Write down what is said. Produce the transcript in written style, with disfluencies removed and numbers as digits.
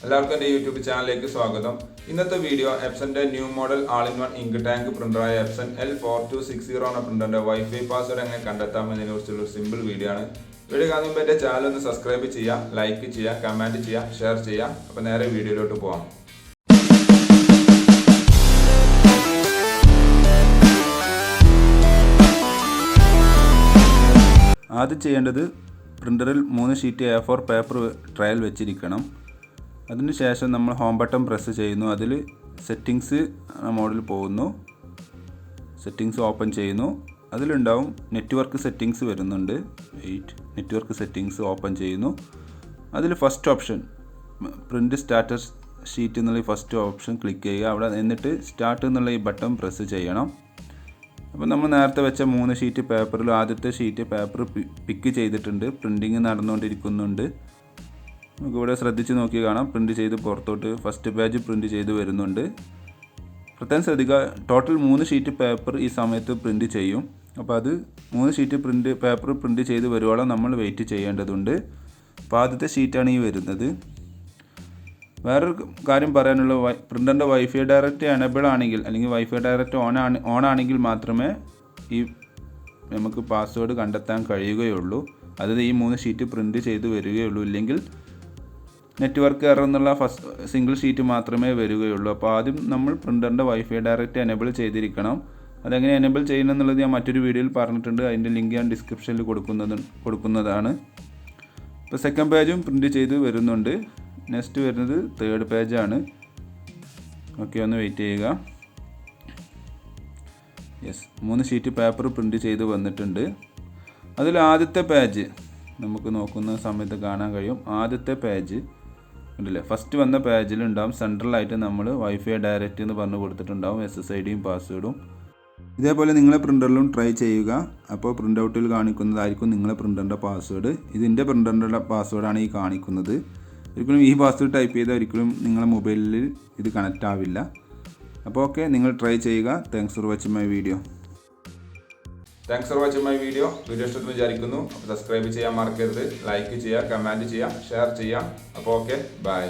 എല്ലാവർക്കും എൻ്റെ യൂട്യൂബ് ചാനലിലേക്ക് സ്വാഗതം. ഇന്നത്തെ വീഡിയോ എപ്സന്റെ new model all in one ink tank പ്രിന്ററായ എപ്സൺ L4260 എന്ന പ്രിന്ററിന്റെ വൈഫൈ പാസ്വേഡ് എങ്ങനെ കണ്ടെത്താം എന്നതിനെക്കുറിച്ചുള്ള സിമ്പിൾ വീഡിയോ ആണ്. വീഡിയോ കാണുമ്പോൾ എൻ്റെ ചാനൽ ഒന്ന് സബ്സ്ക്രൈബ് ചെയ്യുക, ലൈക്ക് ചെയ്യുക, കമൻറ്റ് ചെയ്യുക, ഷെയർ ചെയ്യുക. അപ്പോൾ നേരെ വീഡിയോയിലോട്ട് പോകാം. ആദ്യം ചെയ്യേണ്ടത് പ്രിന്ററിൽ 3 ഷീറ്റ് A4 പേപ്പർ ട്രയൽ വെച്ചിരിക്കണം. അതിനുശേഷം നമ്മൾ ഹോം ബട്ടൺ പ്രസ് ചെയ്യുന്നു. അതിൽ സെറ്റിങ്സ് മോഡിൽ പോകുന്നു. സെറ്റിങ്സ് ഓപ്പൺ ചെയ്യുന്നു. അതിലുണ്ടാവും നെറ്റ്വർക്ക് സെറ്റിങ്സ് വരുന്നുണ്ട്. നെറ്റ്വർക്ക് സെറ്റിങ്സ് ഓപ്പൺ ചെയ്യുന്നു. അതിൽ first option print status sheet എന്നുള്ള ഫസ്റ്റ് ഓപ്ഷൻ ക്ലിക്ക് ചെയ്യുക. അവിടെ എന്നിട്ട് സ്റ്റാർട്ട് എന്നുള്ള ഈ ബട്ടൺ പ്രസ് ചെയ്യണം. അപ്പോൾ നമ്മൾ നേരത്തെ വെച്ച 3 ഷീറ്റ് പേപ്പറിൽ ആദ്യത്തെ ഷീറ്റ് പേപ്പർ പിക്ക് ചെയ്തിട്ടുണ്ട്. പ്രിൻറ്റിങ് നടന്നുകൊണ്ടിരിക്കുന്നുണ്ട്. നമുക്കിവിടെ ശ്രദ്ധിച്ച് നോക്കി കാണാം. പ്രിൻറ്റ് ചെയ്ത് പുറത്തോട്ട് ഫസ്റ്റ് പേജ് പ്രിൻറ്റ് ചെയ്ത് വരുന്നുണ്ട്. പ്രത്യേകം ശ്രദ്ധിക്കുക, ടോട്ടൽ 3 ഷീറ്റ് പേപ്പർ ഈ സമയത്ത് പ്രിൻറ്റ് ചെയ്യും. അപ്പോൾ അത് 3 ഷീറ്റ് പേപ്പർ പ്രിൻറ്റ് ചെയ്ത് വരുവോളം നമ്മൾ വെയിറ്റ് ചെയ്യേണ്ടതുണ്ട്. അപ്പോൾ ആദ്യത്തെ ഷീറ്റാണ് ഈ വരുന്നത്. വേറൊരു കാര്യം പറയാനുള്ള, പ്രിൻ്ററിൻ്റെ വൈഫൈ ഡയറക്റ്റ് എനേബിൾ ആണെങ്കിൽ അല്ലെങ്കിൽ വൈഫൈ ഡയറക്റ്റ് ഓൺ ആണെങ്കിൽ മാത്രമേ ഈ നമുക്ക് പാസ്വേഡ് കണ്ടെത്താൻ കഴിയുകയുള്ളൂ. അതായത് ഈ 3 ഷീറ്റ് പ്രിൻറ്റ് ചെയ്ത് വരികയുള്ളൂ. ഇല്ലെങ്കിൽ നെറ്റ്വർക്ക് എറർ എന്നുള്ള സിംഗിൾ ഷീറ്റ് മാത്രമേ വരികയുള്ളൂ. അപ്പോൾ ആദ്യം നമ്മൾ പ്രിൻ്ററിൻ്റെ വൈഫൈ ഡയറക്റ്റ് എനേബിൾ ചെയ്തിരിക്കണം. അതെങ്ങനെ എനേബിൾ ചെയ്യണം എന്നുള്ളത് ഞാൻ മറ്റൊരു വീഡിയോയിൽ പറഞ്ഞിട്ടുണ്ട്. അതിൻ്റെ ലിങ്ക് ഞാൻ ഡിസ്ക്രിപ്ഷനിൽ കൊടുക്കുന്നതാണ്. ഇപ്പോൾ സെക്കൻഡ് പേജും പ്രിൻറ്റ് ചെയ്ത് വരുന്നുണ്ട്. നെക്സ്റ്റ് വരുന്നത് തേർഡ് പേജാണ്. ഓക്കെ, ഒന്ന് വെയിറ്റ് ചെയ്യുക. യെസ്, 3 ഷീറ്റ് പേപ്പർ പ്രിൻറ്റ് ചെയ്ത് വന്നിട്ടുണ്ട്. അതിൽ ആദ്യത്തെ പേജ് നമുക്ക് നോക്കുന്ന സമയത്ത് കാണാൻ കഴിയും. ആദ്യത്തെ പേജ് ഉണ്ടല്ലേ, ഫസ്റ്റ് വന്ന പേജിലുണ്ടാവും സെൻട്രലായിട്ട് നമ്മൾ വൈഫൈ ഡയറക്റ്റ് എന്ന് പറഞ്ഞു കൊടുത്തിട്ടുണ്ടാവും SSIDയും പാസ്വേഡും. ഇതേപോലെ നിങ്ങളെ പ്രിൻ്ററിലും ട്രൈ ചെയ്യുക. അപ്പോൾ പ്രിൻ്റ് ഔട്ടിൽ കാണിക്കുന്നതായിരിക്കും നിങ്ങളെ പ്രിൻ്ററിൻ്റെ പാസ്വേഡ്. ഇതിൻ്റെ പ്രിൻ്ററിൻ്റെ പാസ്വേഡാണ് ഈ കാണിക്കുന്നത്. ഒരിക്കലും ഈ പാസ്വേഡ് ടൈപ്പ് ചെയ്താൽ ഒരിക്കലും നിങ്ങളുടെ മൊബൈലിൽ ഇത് കണക്റ്റ് ആവില്ല. അപ്പോൾ ഓക്കെ, നിങ്ങൾ ട്രൈ ചെയ്യുക. Thanks for watching my video. Video ഇഷ്ടമെന്ന് വിചാരിക്കുന്നു. അപ്പോൾ സബ്സ്ക്രൈബ് ചെയ്യാൻ മറക്കരുത്. ലൈക്ക് ചെയ്യുക, കമൻറ്റ് ചെയ്യുക, ഷെയർ ചെയ്യുക. അപ്പോൾ ഓക്കെ, ബൈ.